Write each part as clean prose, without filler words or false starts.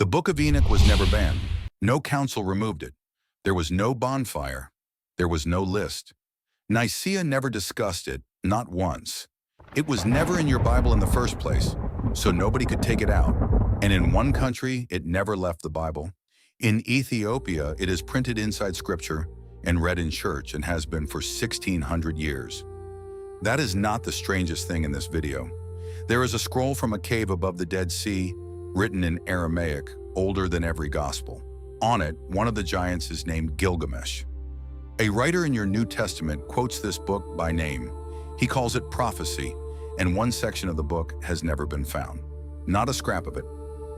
The Book of Enoch was never banned. No council removed it. There was no bonfire. There was no list. Nicaea never discussed it, not once. It was never in your Bible in the first place, so nobody could take it out. And in one country, it never left the Bible. In Ethiopia, it is printed inside Scripture and read in church and has been for 1,600 years. That is not the strangest thing in this video. There is a scroll from a cave above the Dead Sea, written in Aramaic, older than every gospel. On it, one of the giants is named Gilgamesh. A writer in your New Testament quotes this book by name. He calls it prophecy, and one section of the book has never been found. Not a scrap of it.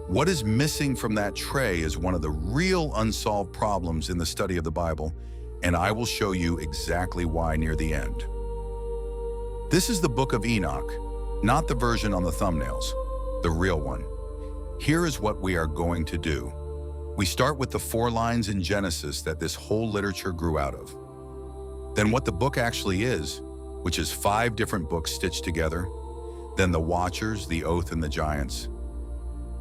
What is missing from that tray is one of the real unsolved problems in the study of the Bible, and I will show you exactly why near the end. This is the Book of Enoch, not the version on the thumbnails, the real one. Here is what we are going to do. We start with the 4 lines in Genesis that this whole literature grew out of. Then what the book actually is, which is 5 different books stitched together. Then the Watchers, the Oath, and the Giants.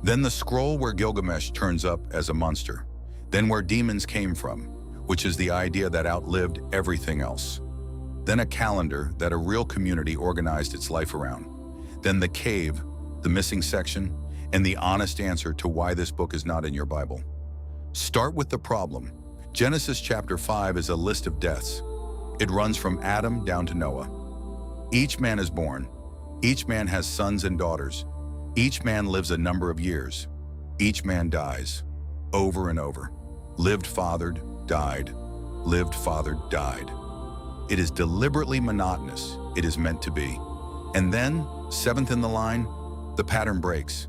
Then the scroll where Gilgamesh turns up as a monster. Then where demons came from, which is the idea that outlived everything else. Then a calendar that a real community organized its life around. Then the cave, the missing section, and the honest answer to why this book is not in your Bible. Start with the problem. Genesis chapter 5 is a list of deaths. It runs from Adam down to Noah. Each man is born. Each man has sons and daughters. Each man lives a number of years. Each man dies, over and over. Lived, fathered, died. Lived, fathered, died. It is deliberately monotonous. It is meant to be. And then, 7th in the line, the pattern breaks.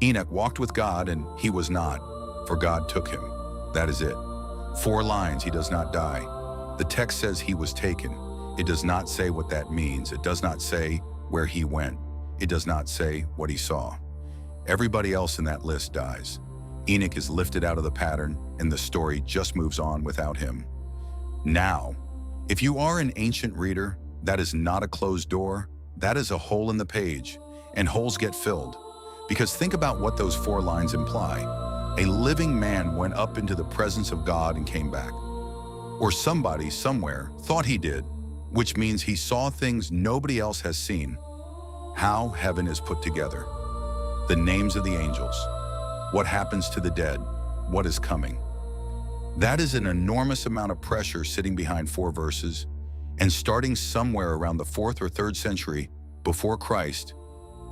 Enoch walked with God and he was not, for God took him. That is it. 4 lines, he does not die. The text says he was taken. It does not say what that means. It does not say where he went. It does not say what he saw. Everybody else in that list dies. Enoch is lifted out of the pattern and the story just moves on without him. Now, if you are an ancient reader, that is not a closed door. That is a hole in the page, and holes get filled. Because think about what those 4 lines imply. A living man went up into the presence of God and came back. Or somebody somewhere thought he did, which means he saw things nobody else has seen. How heaven is put together. The names of the angels. What happens to the dead. What is coming. That is an enormous amount of pressure sitting behind 4 verses, and starting somewhere around the 4th or 3rd century before Christ,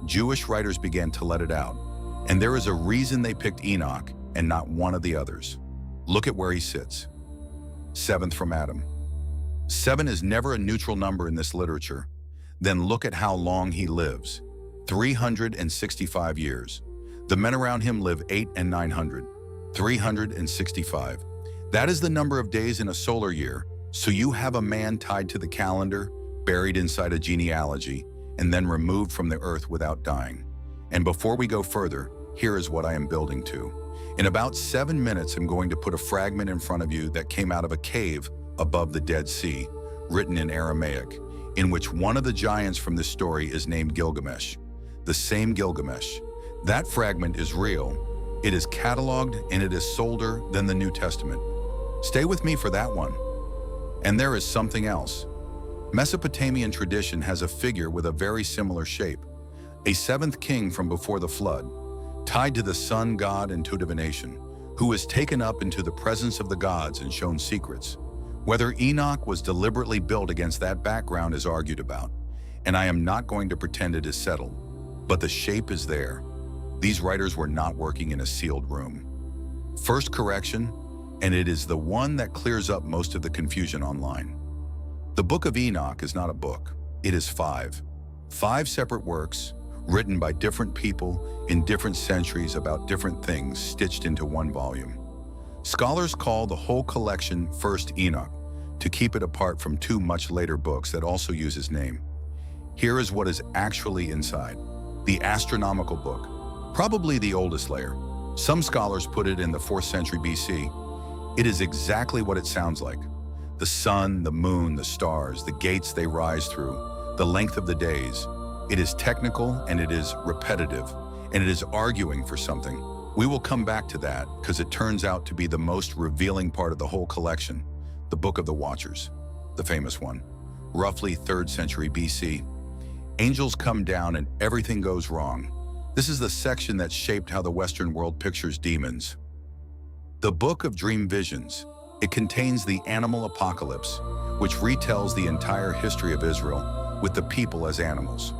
Jewish writers began to let it out, and there is a reason they picked Enoch and not one of the others. Look at where he sits. 7th from Adam. 7 is never a neutral number in this literature. Then look at how long he lives. 365 years. The men around him live 8 and 900. 365. That is the number of days in a solar year, so you have a man tied to the calendar, buried inside a genealogy, and then removed from the earth without dying. And before we go further, here is what I am building to. In about 7 minutes, I'm going to put a fragment in front of you that came out of a cave above the Dead Sea, written in Aramaic, in which one of the giants from this story is named Gilgamesh. The same Gilgamesh. That fragment is real. It is cataloged and it is older than the New Testament. Stay with me for that one. And there is something else. Mesopotamian tradition has a figure with a very similar shape, a 7th king from before the flood, tied to the sun god and to divination, who is taken up into the presence of the gods and shown secrets. Whether Enoch was deliberately built against that background is argued about, and I am not going to pretend it is settled, but the shape is there. These writers were not working in a sealed room. First correction, and it is the one that clears up most of the confusion online. The Book of Enoch is not a book. It is 5 separate works written by different people in different centuries about different things stitched into one volume. Scholars call the whole collection First Enoch to keep it apart from 2 much later books that also use his name. Here is what is actually inside. The astronomical book, probably the oldest layer. Some scholars put it in the 4th century BC. It is exactly what it sounds like. The sun, the moon, the stars, the gates they rise through, the length of the days. It is technical and it is repetitive, and it is arguing for something. We will come back to that because it turns out to be the most revealing part of the whole collection, the Book of the Watchers, the famous one. Roughly 3rd century BC. Angels come down and everything goes wrong. This is the section that shaped how the Western world pictures demons. The Book of Dream Visions. It contains the animal apocalypse, which retells the entire history of Israel with the people as animals.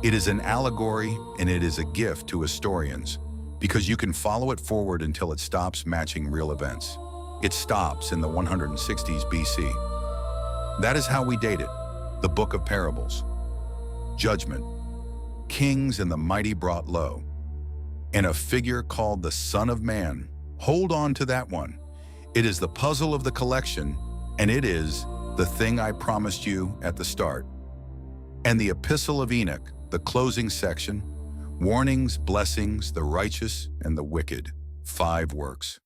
It is an allegory and it is a gift to historians because you can follow it forward until it stops matching real events. It stops in the 160s BC. That is how we date it, the Book of Parables. Judgment. Kings and the mighty brought low. And a figure called the Son of Man. Hold on to that one. It is the puzzle of the collection, and it is the thing I promised you at the start. And the Epistle of Enoch, the closing section, warnings, blessings, the righteous and the wicked, 5 works.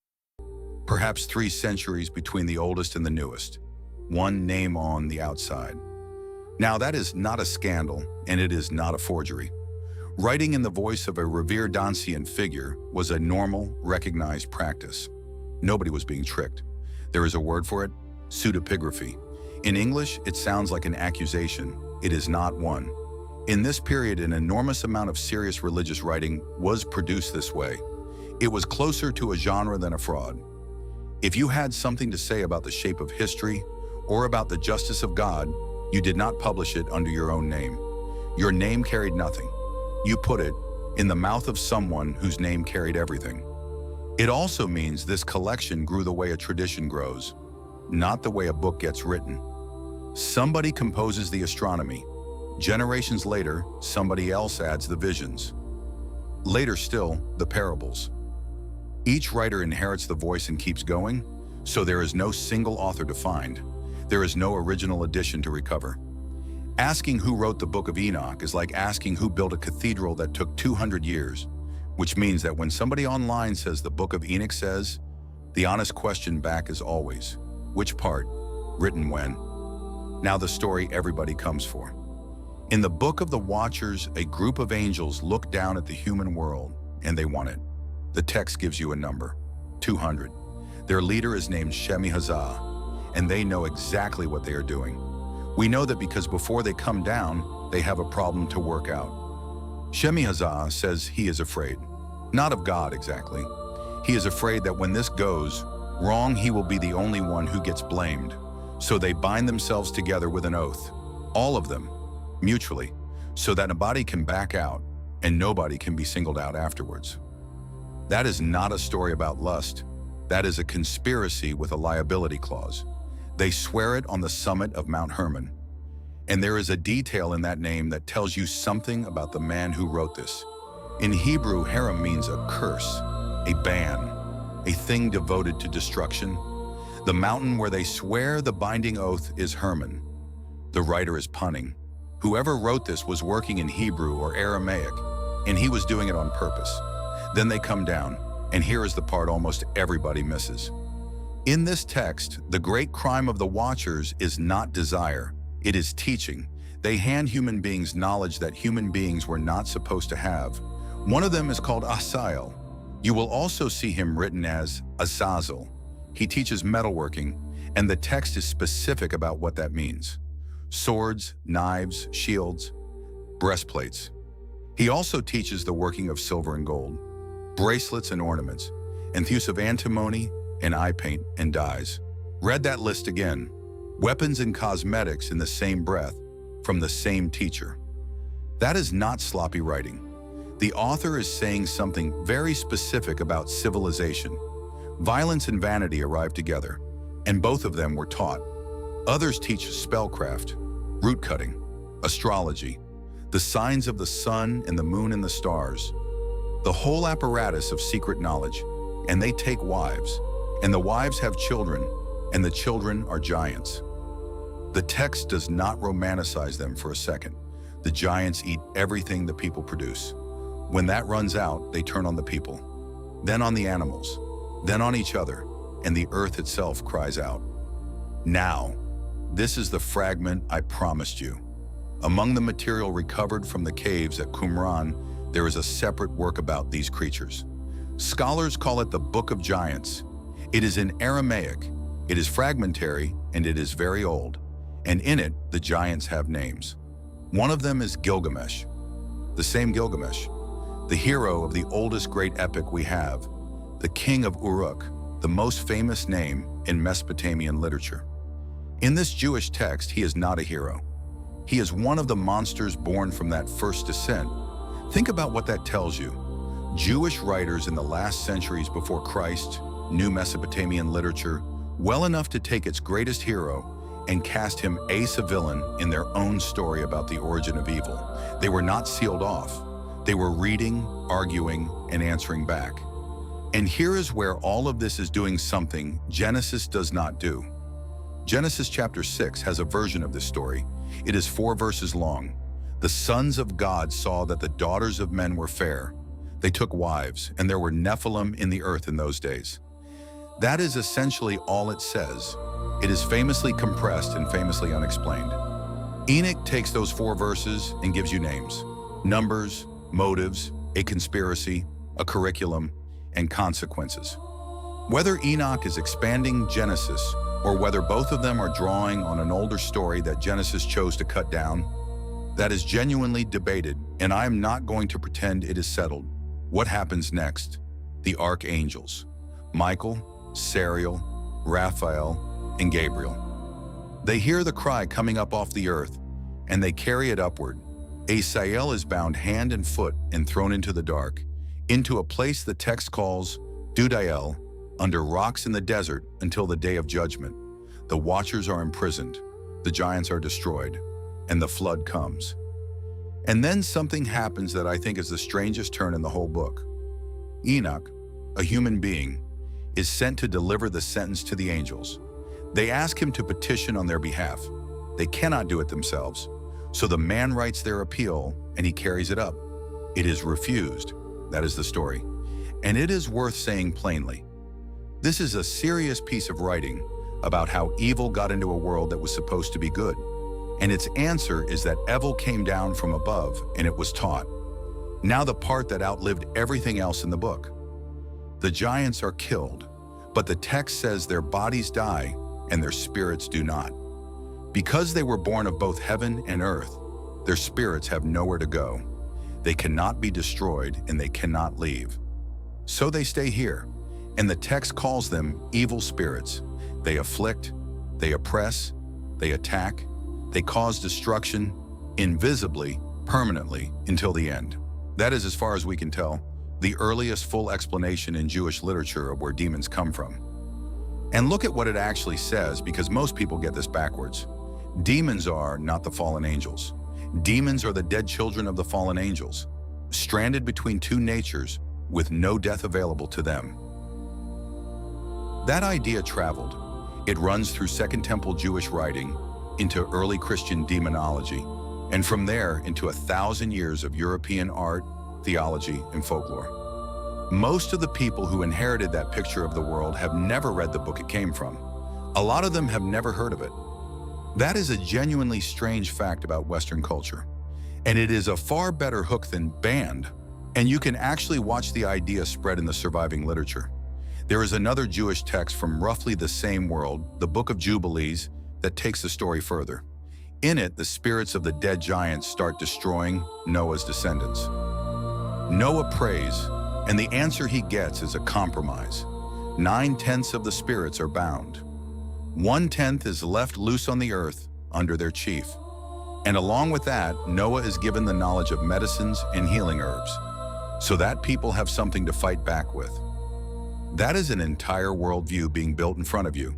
Perhaps 3 centuries between the oldest and the newest, one name on the outside. Now that is not a scandal, and it is not a forgery. Writing in the voice of a revered ancient figure was a normal, recognized practice. Nobody was being tricked. There is a word for it, pseudepigraphy. In English, it sounds like an accusation. It is not one. In this period, an enormous amount of serious religious writing was produced this way. It was closer to a genre than a fraud. If you had something to say about the shape of history or about the justice of God, you did not publish it under your own name. Your name carried nothing. You put it in the mouth of someone whose name carried everything. It also means this collection grew the way a tradition grows, not the way a book gets written. Somebody composes the astronomy. Generations later, somebody else adds the visions. Later still, the parables. Each writer inherits the voice and keeps going, so there is no single author to find. There is no original edition to recover. Asking who wrote the Book of Enoch is like asking who built a cathedral that took 200 years, which means that when somebody online says the Book of Enoch says, the honest question back is always, which part? Written when? Now the story everybody comes for. In the Book of the Watchers, a group of angels look down at the human world, and they want it. The text gives you a number, 200. Their leader is named Shemi-Hazah, and they know exactly what they are doing. We know that because before they come down, they have a problem to work out. Shemi-Hazah says he is afraid. Not of God exactly. He is afraid that when this goes wrong, he will be the only one who gets blamed. So they bind themselves together with an oath, all of them, mutually, so that nobody can back out and nobody can be singled out afterwards. That is not a story about lust. That is a conspiracy with a liability clause. They swear it on the summit of Mount Hermon. And there is a detail in that name that tells you something about the man who wrote this. In Hebrew, Hermon means a curse, a ban, a thing devoted to destruction. The mountain where they swear the binding oath is Hermon. The writer is punning. Whoever wrote this was working in Hebrew or Aramaic, and he was doing it on purpose. Then they come down, and here is the part almost everybody misses. In this text, the great crime of the Watchers is not desire, it is teaching. They hand human beings knowledge that human beings were not supposed to have. One of them is called Asael. You will also see him written as Asael. He teaches metalworking, and the text is specific about what that means. Swords, knives, shields, breastplates. He also teaches the working of silver and gold, bracelets and ornaments, and the use of antimony and eye paint and dyes. Read that list again. Weapons and cosmetics in the same breath from the same teacher. That is not sloppy writing. The author is saying something very specific about civilization. Violence and vanity arrived together, and both of them were taught. Others teach spellcraft, root cutting, astrology, the signs of the sun and the moon and the stars, the whole apparatus of secret knowledge, and they take wives, and the wives have children, and the children are giants. The text does not romanticize them for a second. The giants eat everything the people produce. When that runs out, they turn on the people, then on the animals, then on each other, and the earth itself cries out. Now, this is the fragment I promised you. Among the material recovered from the caves at Qumran, there is a separate work about these creatures. Scholars call it the Book of Giants. It is in Aramaic, it is fragmentary, and it is very old. And in it, the giants have names. One of them is Gilgamesh, the same Gilgamesh, the hero of the oldest great epic we have, the king of Uruk, the most famous name in Mesopotamian literature. In this Jewish text, he is not a hero. He is one of the monsters born from that first descent. Think about what that tells you. Jewish writers in the last centuries before Christ knew Mesopotamian literature well enough to take its greatest hero and cast him as a villain in their own story about the origin of evil. They were not sealed off. They were reading, arguing, and answering back. And here is where all of this is doing something Genesis does not do. Genesis chapter 6 has a version of this story. It is 4 verses long. The sons of God saw that the daughters of men were fair. They took wives, and there were Nephilim in the earth in those days. That is essentially all it says. It is famously compressed and famously unexplained. Enoch takes those 4 verses and gives you names, numbers, motives, a conspiracy, a curriculum, and consequences. Whether Enoch is expanding Genesis or whether both of them are drawing on an older story that Genesis chose to cut down, that is genuinely debated, and I am not going to pretend it is settled. What happens next? The archangels, Michael, Sariel, Raphael, and Gabriel. They hear the cry coming up off the earth, and they carry it upward. Asael is bound hand and foot and thrown into the dark, into a place the text calls Dudael, under rocks in the desert until the day of judgment. The watchers are imprisoned, the giants are destroyed, and the flood comes. And then something happens that I think is the strangest turn in the whole book. Enoch, a human being, is sent to deliver the sentence to the angels. They ask him to petition on their behalf. They cannot do it themselves. So the man writes their appeal and he carries it up. It is refused. That is the story. And it is worth saying plainly. This is a serious piece of writing about how evil got into a world that was supposed to be good. And its answer is that evil came down from above and it was taught. Now the part that outlived everything else in the book. The giants are killed, but the text says their bodies die and their spirits do not. Because they were born of both heaven and earth, their spirits have nowhere to go. They cannot be destroyed and they cannot leave. So they stay here, and the text calls them evil spirits. They afflict, they oppress, they attack, they cause destruction, invisibly, permanently, until the end. That is, as far as we can tell, the earliest full explanation in Jewish literature of where demons come from. And look at what it actually says, because most people get this backwards. Demons are not the fallen angels. Demons are the dead children of the fallen angels, stranded between two natures with no death available to them. That idea traveled. It runs through Second Temple Jewish writing into early Christian demonology, and from there into 1,000 years of European art, theology, and folklore. Most of the people who inherited that picture of the world have never read the book it came from. A lot of them have never heard of it. That is a genuinely strange fact about Western culture. And it is a far better hook than banned, and you can actually watch the idea spread in the surviving literature. There is another Jewish text from roughly the same world, the Book of Jubilees, that takes the story further. In it, the spirits of the dead giants start destroying Noah's descendants. Noah prays, and the answer he gets is a compromise. 9/10 of the spirits are bound. 1/10 is left loose on the earth under their chief. And along with that, Noah is given the knowledge of medicines and healing herbs, so that people have something to fight back with. That is an entire worldview being built in front of you.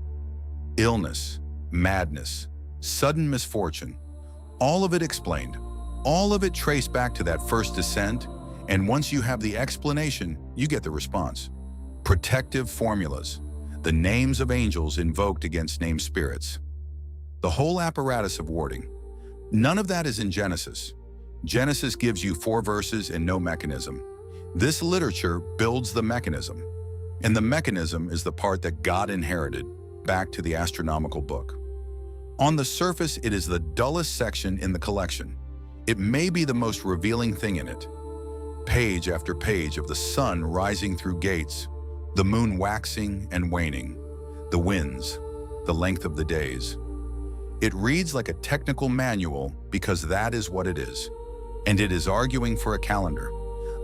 Illness, madness, sudden misfortune, all of it explained, all of it traced back to that first descent, and once you have the explanation, you get the response. Protective formulas, the names of angels invoked against named spirits. The whole apparatus of warding. None of that is in Genesis. Genesis gives you 4 verses and no mechanism. This literature builds the mechanism, and the mechanism is the part that God inherited back to the astronomical book. On the surface, it is the dullest section in the collection. It may be the most revealing thing in it. Page after page of the sun rising through gates, the moon waxing and waning, the winds, the length of the days. It reads like a technical manual because that is what it is. And it is arguing for a calendar,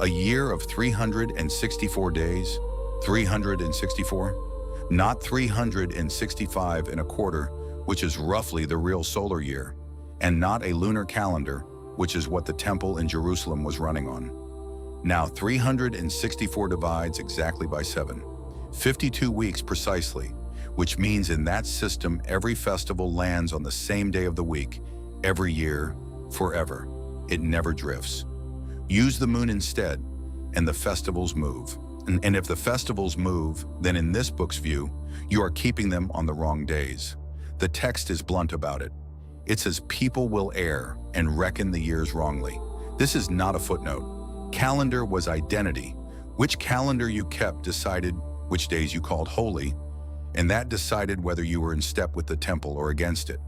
a year of 364 days, 364, not 365 and a quarter, which is roughly the real solar year, and not a lunar calendar, which is what the temple in Jerusalem was running on. Now 364 divides exactly by 7, 52 weeks precisely, which means in that system every festival lands on the same day of the week, every year, forever. It never drifts. Use the moon instead, and the festivals move. And if the festivals move, then in this book's view, you are keeping them on the wrong days. The text is blunt about it. It says people will err and reckon the years wrongly. This is not a footnote. Calendar was identity. Which calendar you kept decided which days you called holy, and that decided whether you were in step with the temple or against it.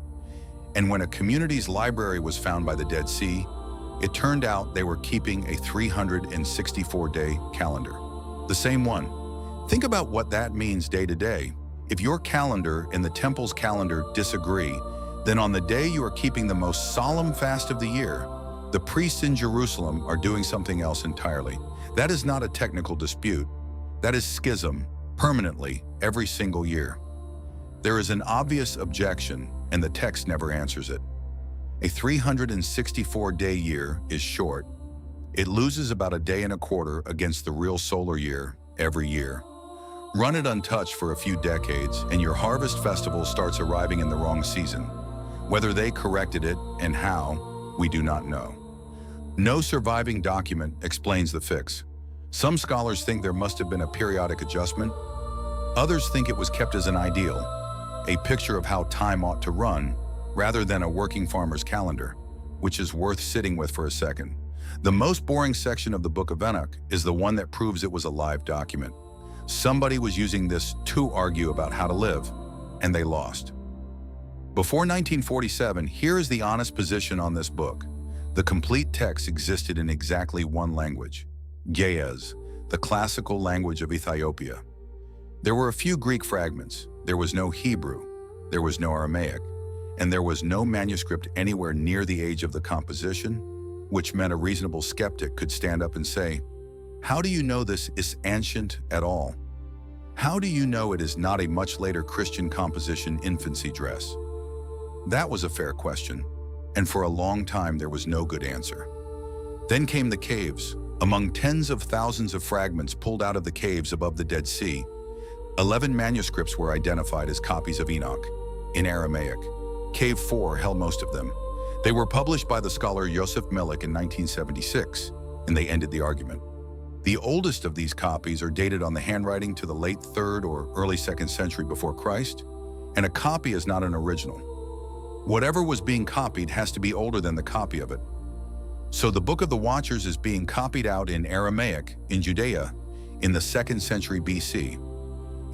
And when a community's library was found by the Dead Sea, it turned out they were keeping a 364-day calendar. The same one. Think about what that means day to day. If your calendar and the temple's calendar disagree, then on the day you are keeping the most solemn fast of the year, the priests in Jerusalem are doing something else entirely. That is not a technical dispute. That is schism, permanently, every single year. There is an obvious objection, and the text never answers it. A 364-day year is short. It loses about a day and a quarter against the real solar year every year. Run it untouched for a few decades, and your harvest festival starts arriving in the wrong season. Whether they corrected it and how, we do not know. No surviving document explains the fix. Some scholars think there must have been a periodic adjustment. Others think it was kept as an ideal, a picture of how time ought to run, rather than a working farmer's calendar, which is worth sitting with for a second. The most boring section of the Book of Enoch is the one that proves it was a live document. Somebody was using this to argue about how to live, and they lost. Before 1947, here is the honest position on this book. The complete text existed in exactly one language, Ge'ez, the classical language of Ethiopia. There were a few Greek fragments. There was no Hebrew. There was no Aramaic. And there was no manuscript anywhere near the age of the composition, which meant a reasonable skeptic could stand up and say, how do you know this is ancient at all? How do you know it is not a much later Christian composition infancy dress? That was a fair question, and for a long time there was no good answer. Then came the caves. Among tens of thousands of fragments pulled out of the caves above the Dead Sea, 11 manuscripts were identified as copies of Enoch, in Aramaic. Cave 4 held most of them. They were published by the scholar Yosef Melik in 1976, and they ended the argument. The oldest of these copies are dated on the handwriting to the late 3rd or early 2nd century before Christ, and a copy is not an original. Whatever was being copied has to be older than the copy of it. So the Book of the Watchers is being copied out in Aramaic in Judea in the 2nd century BC.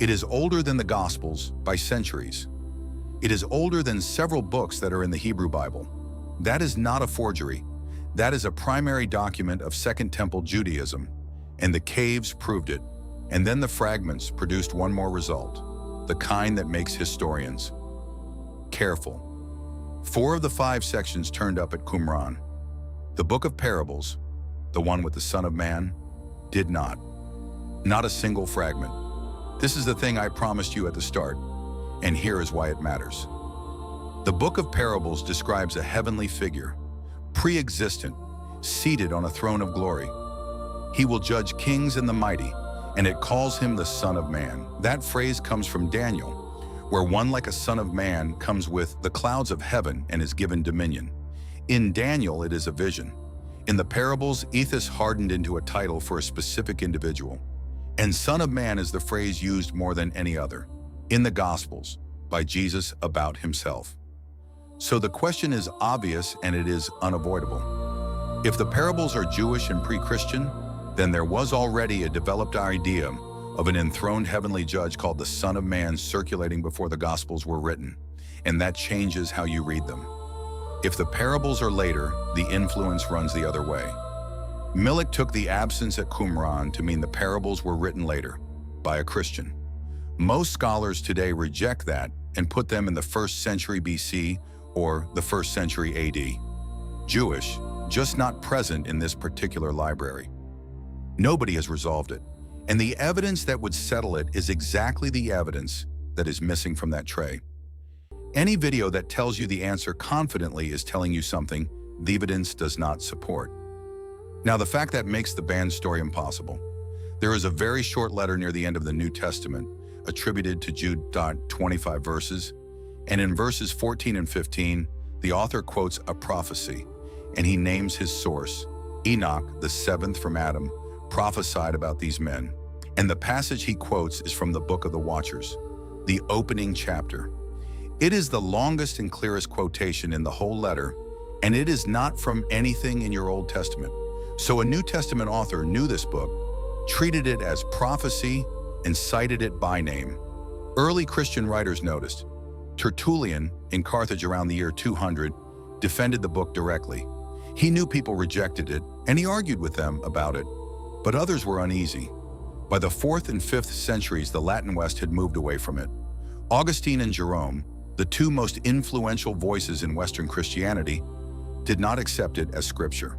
It is older than the Gospels by centuries. It is older than several books that are in the Hebrew Bible. That is not a forgery. That is a primary document of Second Temple Judaism, and the caves proved it. And then the fragments produced one more result, the kind that makes historians careful. 4 of the 5 sections turned up at Qumran. The Book of Parables, the one with the Son of Man, did not. Not a single fragment. This is the thing I promised you at the start, and here is why it matters. The Book of Parables describes a heavenly figure, pre-existent, seated on a throne of glory. He will judge kings and the mighty, and it calls him the Son of Man. That phrase comes from Daniel, where one like a son of man comes with the clouds of heaven and is given dominion. In Daniel, it is a vision. In the parables, Ethos hardened into a title for a specific individual. And Son of Man is the phrase used more than any other in the Gospels by Jesus about himself. So the question is obvious and it is unavoidable. If the parables are Jewish and pre-Christian, then there was already a developed idea of an enthroned heavenly judge called the Son of Man circulating before the Gospels were written, and that changes how you read them. If the parables are later, the influence runs the other way. Millet took the absence at Qumran to mean the parables were written later, by a Christian. Most scholars today reject that and put them in the 1st century BC or the 1st century AD. Jewish, just not present in this particular library. Nobody has resolved it, and the evidence that would settle it is exactly the evidence that is missing from that tray. Any video that tells you the answer confidently is telling you something the evidence does not support. Now, the fact that makes the band's story impossible. There is a very short letter near the end of the New Testament attributed to Jude, 25 verses, and in verses 14 and 15, the author quotes a prophecy, and he names his source. Enoch, the 7th from Adam, prophesied about these men. And the passage he quotes is from the Book of the Watchers, the opening chapter. It is the longest and clearest quotation in the whole letter, and it is not from anything in your Old Testament. So a New Testament author knew this book, treated it as prophecy, and cited it by name. Early Christian writers noticed. Tertullian, in Carthage around the year 200, defended the book directly. He knew people rejected it, and he argued with them about it, but others were uneasy. By the 4th and 5th centuries, the Latin West had moved away from it. Augustine and Jerome, the two most influential voices in Western Christianity, did not accept it as scripture.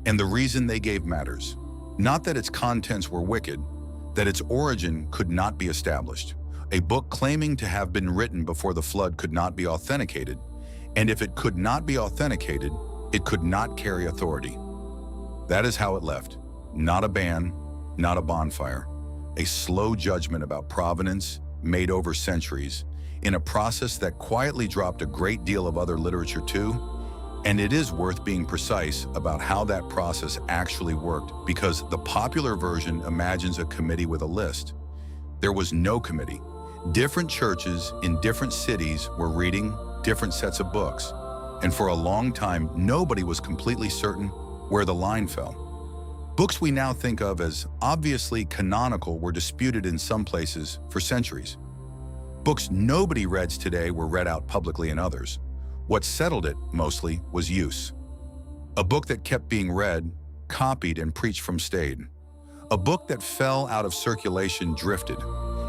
And the reason they gave matters. Not that its contents were wicked, that its origin could not be established. A book claiming to have been written before the flood could not be authenticated, and if it could not be authenticated, it could not carry authority. That is how it left. Not a ban, not a bonfire. A slow judgment about provenance made over centuries, in a process that quietly dropped a great deal of other literature too. And it is worth being precise about how that process actually worked, because the popular version imagines a committee with a list. There was no committee. Different churches in different cities were reading different sets of books, and for a long time, nobody was completely certain where the line fell. Books we now think of as obviously canonical were disputed in some places for centuries. Books nobody reads today were read out publicly in others. What settled it, mostly, was use. A book that kept being read, copied, and preached from stayed. A book that fell out of circulation drifted,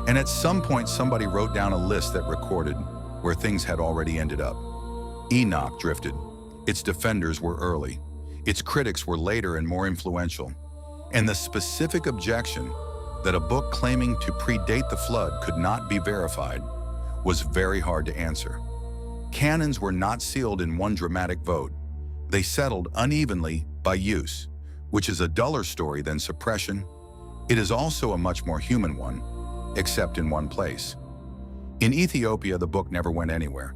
and at some point somebody wrote down a list that recorded where things had already ended up. Enoch drifted. Its defenders were early. Its critics were later and more influential. And the specific objection that a book claiming to predate the flood could not be verified was very hard to answer. Canons were not sealed in one dramatic vote. They settled unevenly by use, which is a duller story than suppression. It is also a much more human one, except in one place. In Ethiopia, the book never went anywhere.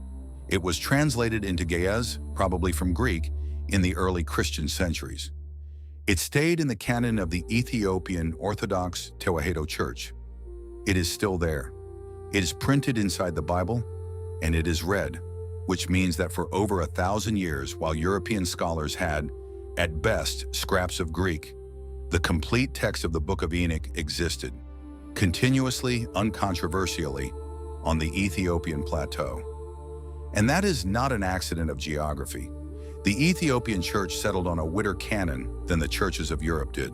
It was translated into Ge'ez, probably from Greek, in the early Christian centuries. It stayed in the canon of the Ethiopian Orthodox Tewahedo Church. It is still there. It is printed inside the Bible, and it is read, which means that for over 1,000 years, while European scholars had, at best, scraps of Greek, the complete text of the Book of Enoch existed, continuously, uncontroversially, on the Ethiopian plateau. And that is not an accident of geography. The Ethiopian church settled on a wider canon than the churches of Europe did,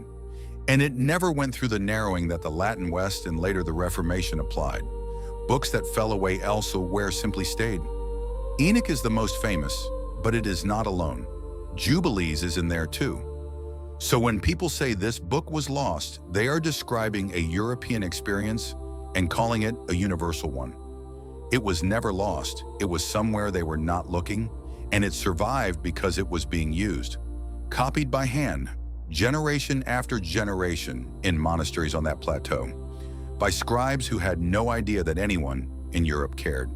and it never went through the narrowing that the Latin West and later the Reformation applied. Books that fell away elsewhere simply stayed. Enoch is the most famous, but it is not alone. Jubilees is in there too. So when people say this book was lost, they are describing a European experience and calling it a universal one. It was never lost. It was somewhere they were not looking, and it survived because it was being used, copied by hand, generation after generation in monasteries on that plateau, by scribes who had no idea that anyone in Europe cared.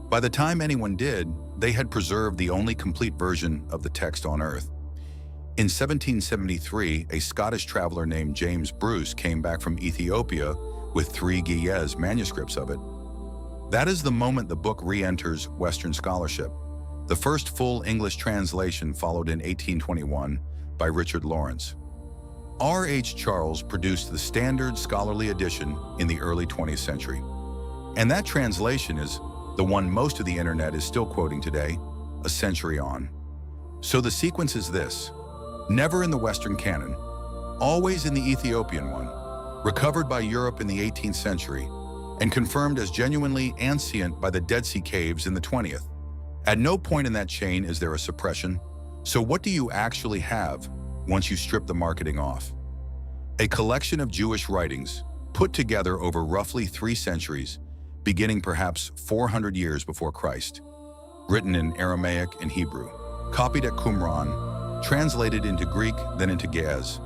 By the time anyone did, they had preserved the only complete version of the text on earth. In 1773, a Scottish traveler named James Bruce came back from Ethiopia with 3 Ge'ez manuscripts of it. That is the moment the book re-enters Western scholarship. The first full English translation followed in 1821 by Richard Lawrence. R.H. Charles produced the standard scholarly edition in the early 20th century. And that translation is the one most of the internet is still quoting today, a century on. So the sequence is this. Never in the Western canon, always in the Ethiopian one, recovered by Europe in the 18th century, and confirmed as genuinely ancient by the Dead Sea Caves in the 20th. At no point in that chain is there a suppression, so what do you actually have once you strip the marketing off? A collection of Jewish writings put together over roughly 3 centuries, beginning perhaps 400 years before Christ, written in Aramaic and Hebrew, copied at Qumran, translated into Greek, then into Gaz,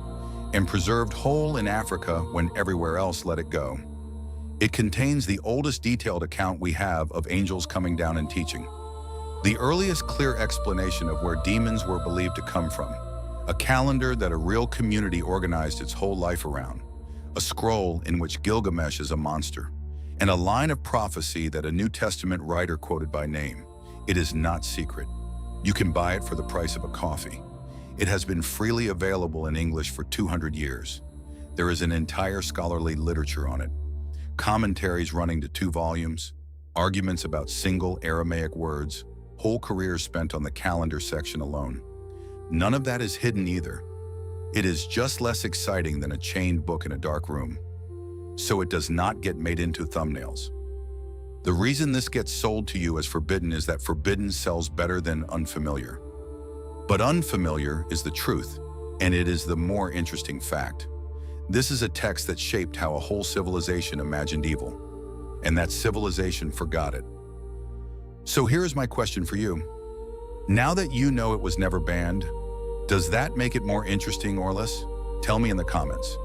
and preserved whole in Africa when everywhere else let it go. It contains the oldest detailed account we have of angels coming down and teaching, the earliest clear explanation of where demons were believed to come from, a calendar that a real community organized its whole life around, a scroll in which Gilgamesh is a monster, and a line of prophecy that a New Testament writer quoted by name. It is not secret. You can buy it for the price of a coffee. It has been freely available in English for 200 years. There is an entire scholarly literature on it, commentaries running to 2 volumes, arguments about single Aramaic words, whole careers spent on the calendar section alone. None of that is hidden either. It is just less exciting than a chained book in a dark room, so it does not get made into thumbnails. The reason this gets sold to you as forbidden is that forbidden sells better than unfamiliar. But unfamiliar is the truth, and it is the more interesting fact. This is a text that shaped how a whole civilization imagined evil, and that civilization forgot it. So here is my question for you. Now that you know it was never banned, does that make it more interesting or less? Tell me in the comments.